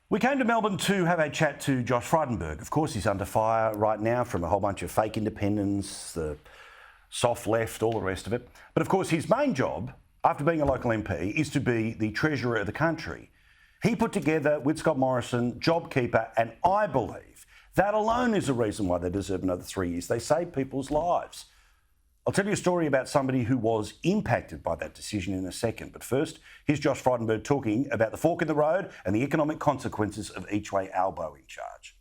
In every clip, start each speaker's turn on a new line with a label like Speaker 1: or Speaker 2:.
Speaker 1: We came to Melbourne to have a chat to Josh Frydenberg. Of course, he's under fire right now from a whole bunch of fake independents, the soft left, all the rest of it. But of course, his main job, after being a local MP, is to be the treasurer of the country. He put together, with Scott Morrison, JobKeeper, and I believe that alone is a reason why they deserve another 3 years. They save people's lives. I'll tell you a story about somebody who was impacted by that decision in a second. But first, here's Josh Frydenberg talking about the fork in the road and the economic consequences of each way Albo in charge.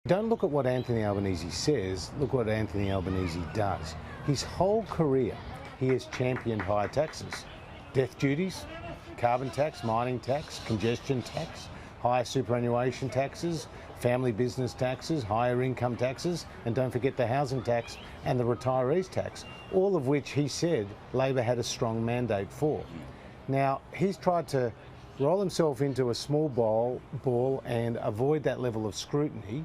Speaker 2: Don't look at what Anthony Albanese says, look what Anthony Albanese does. His whole career, he has championed higher taxes. Death duties, carbon tax, mining tax, congestion tax, higher superannuation taxes, family business taxes, higher income taxes, and don't forget the housing tax and the retirees tax, all of which he said Labor had a strong mandate for. Now, he's tried to roll himself into a small ball and avoid that level of scrutiny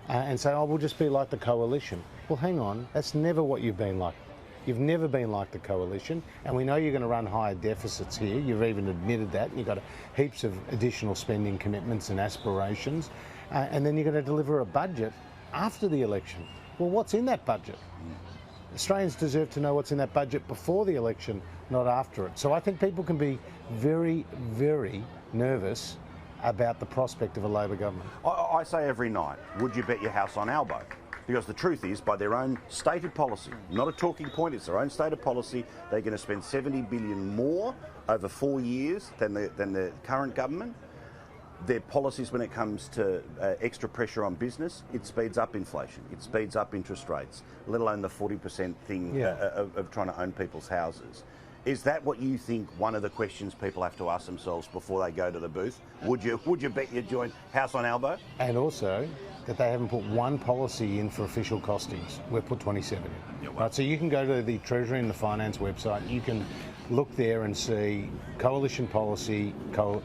Speaker 2: and say, oh, we'll just be like the coalition. Well, hang on, that's never what you've been like. You've never been like the coalition, and we know you're going to run higher deficits here. You've even admitted that, and you've got heaps of additional spending commitments and aspirations, and then you're going to deliver a budget after the election. Well, what's in that budget? Australians deserve to know what's in that budget before the election, not after it. So I think people can be very, very nervous about the prospect of a Labor government.
Speaker 1: I say every night, would you bet your house on Albo? Because the truth is, by their own stated policy, not a talking point, it's their own stated policy, they're going to spend $70 billion more over 4 years than the current government. Their policies when it comes to extra pressure on business, it speeds up inflation, it speeds up interest rates, let alone the 40% thing of trying to own people's houses. Is that what you think one of the questions people have to ask themselves before they go to the booth? Would you bet your joint house on Albo?
Speaker 2: And also that they haven't put one policy in for official costings. We've put 27 in.
Speaker 1: Yeah, well.
Speaker 2: Right, so you can go to the Treasury and the Finance website, you can look there and see coalition policy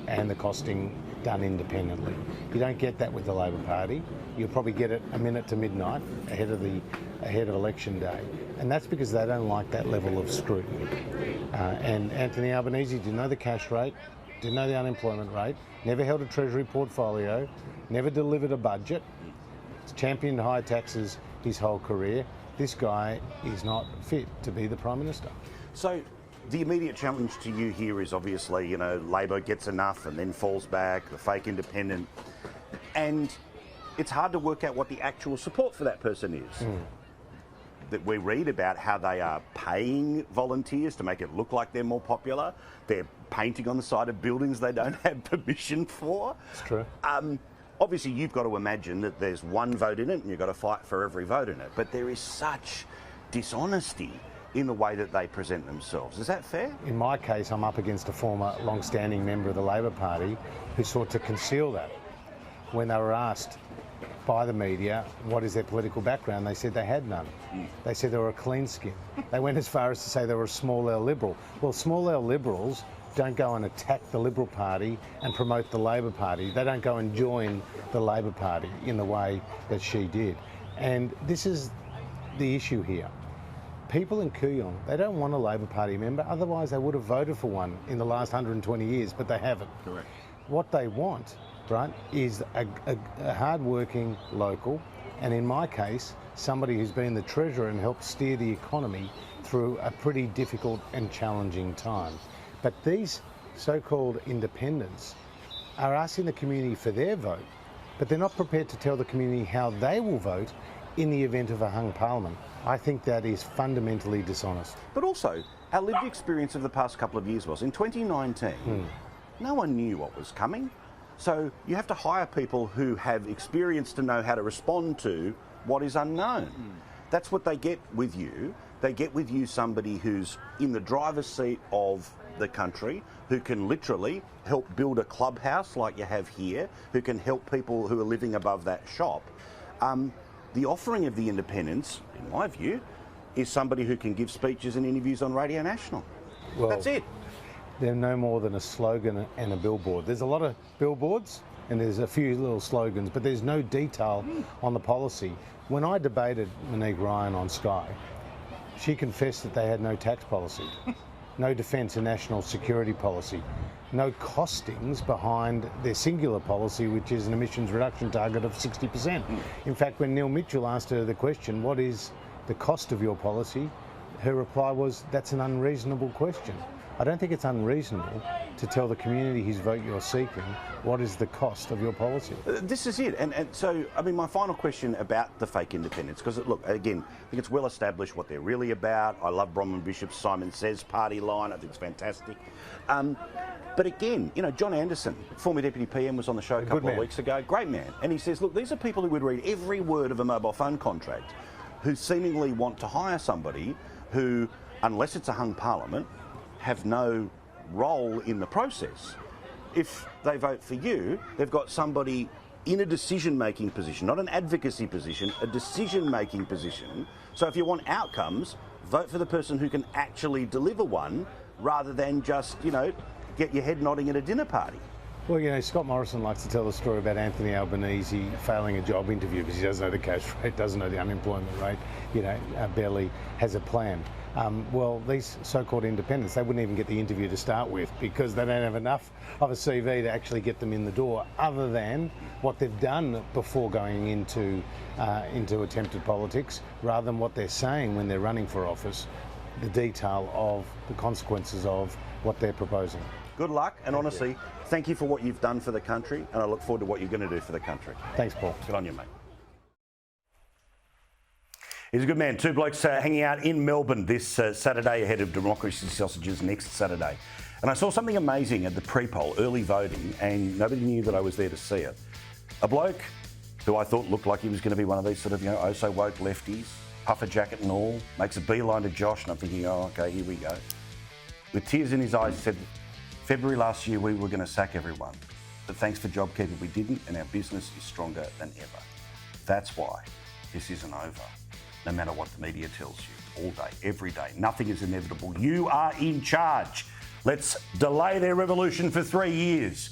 Speaker 2: and the costing done independently. You don't get that with the Labor Party. You'll probably get it a minute to midnight ahead of election day. And that's because they don't like that level of scrutiny. And Anthony Albanese didn't know the cash rate, didn't know the unemployment rate, never held a Treasury portfolio, never delivered a budget, championed high taxes his whole career. This guy is not fit to be the Prime Minister.
Speaker 1: So the immediate challenge to you here is obviously, Labor gets enough and then falls back, the fake independent, and it's hard to work out what the actual support for that person is. That we read about how they are paying volunteers to make it look like they're more popular. They're painting on the side of buildings they don't have permission for.
Speaker 2: It's true.
Speaker 1: Obviously, you've got to imagine that there's one vote in it and you've got to fight for every vote in it. But there is such dishonesty in the way that they present themselves. Is that fair?
Speaker 2: In my case, I'm up against a former long-standing member of the Labor Party who sought to conceal that. When they were asked by the media what is their political background, they said they had none. They said they were a clean skin. They went as far as to say they were a small L Liberal. Well, small L Liberals don't go and attack the Liberal Party and promote the Labor Party. They don't go and join the Labor Party in the way that she did. And this is the issue here. People in Kooyong, they don't want a Labor Party member, otherwise they would have voted for one in the last 120 years, but they haven't.
Speaker 1: Correct.
Speaker 2: What they want, right, is a hard-working local, and in my case, somebody who's been the Treasurer and helped steer the economy through a pretty difficult and challenging time. But these so-called independents are asking the community for their vote, but they're not prepared to tell the community how they will vote in the event of a hung parliament. I think that is fundamentally dishonest.
Speaker 1: But also, our lived experience of the past couple of years was, in 2019, no one knew what was coming. So you have to hire people who have experience to know how to respond to what is unknown. That's what they get with you. They get with you somebody who's in the driver's seat of the country, who can literally help build a clubhouse like you have here, who can help people who are living above that shop. The offering of the independents, in my view, is somebody who can give speeches and interviews on Radio National.
Speaker 2: Well,
Speaker 1: that's it.
Speaker 2: They're no more than a slogan and a billboard. There's a lot of billboards and there's a few little slogans, but there's no detail on the policy. When I debated Monique Ryan on Sky, she confessed that they had no tax policy. no defence and national security policy, no costings behind their singular policy, which is an emissions reduction target of 60%. In fact, when Neil Mitchell asked her the question, what is the cost of your policy? Her reply was, that's an unreasonable question. I don't think it's unreasonable to tell the community whose vote you're seeking what is the cost of your policy.
Speaker 1: This is it. And so, I mean, my final question about the fake independents, because, look, again, I think it's well established what they're really about. I love Bronwyn Bishop's Simon Says party line. I think it's fantastic. But again, you know, John Anderson, former Deputy PM, was on the show a couple of weeks ago. Great man. And he says, look, these are people who would read every word of a mobile phone contract, who seemingly want to hire somebody who, unless it's a hung parliament, have no role in the process. If they vote for you, they've got somebody in a decision-making position, not an advocacy position, a decision-making position. So if you want outcomes, vote for the person who can actually deliver one, rather than just, you know, get your head nodding at a dinner party.
Speaker 2: Well, you know, Scott Morrison likes to tell the story about Anthony Albanese failing a job interview because he doesn't know the cash rate, doesn't know the unemployment rate, you know, barely has a plan. Well, these so-called independents, they wouldn't even get the interview to start with because they don't have enough of a CV to actually get them in the door, other than what they've done before going into attempted politics, rather than what they're saying when they're running for office, the detail of the consequences of what they're proposing.
Speaker 1: Good luck, and honestly, thank you for what you've done for the country, and I look forward to what you're going to do for the country.
Speaker 2: Thanks, Paul.
Speaker 1: Good on you, mate. He's a good man. Two blokes hanging out in Melbourne this Saturday ahead of Democracy Sausages next Saturday. And I saw something amazing at the pre-poll, early voting, and nobody knew that I was there to see it. A bloke who I thought looked like he was going to be one of these sort of, you know, oh-so-woke lefties, puffer jacket and all, makes a beeline to Josh, and I'm thinking, oh, OK, here we go. With tears in his eyes, said, February last year we were going to sack everyone, but thanks for JobKeeper we didn't, and our business is stronger than ever. That's why this isn't over. No matter what the media tells you, all day, every day, nothing is inevitable. You are in charge. Let's delay their revolution for 3 years.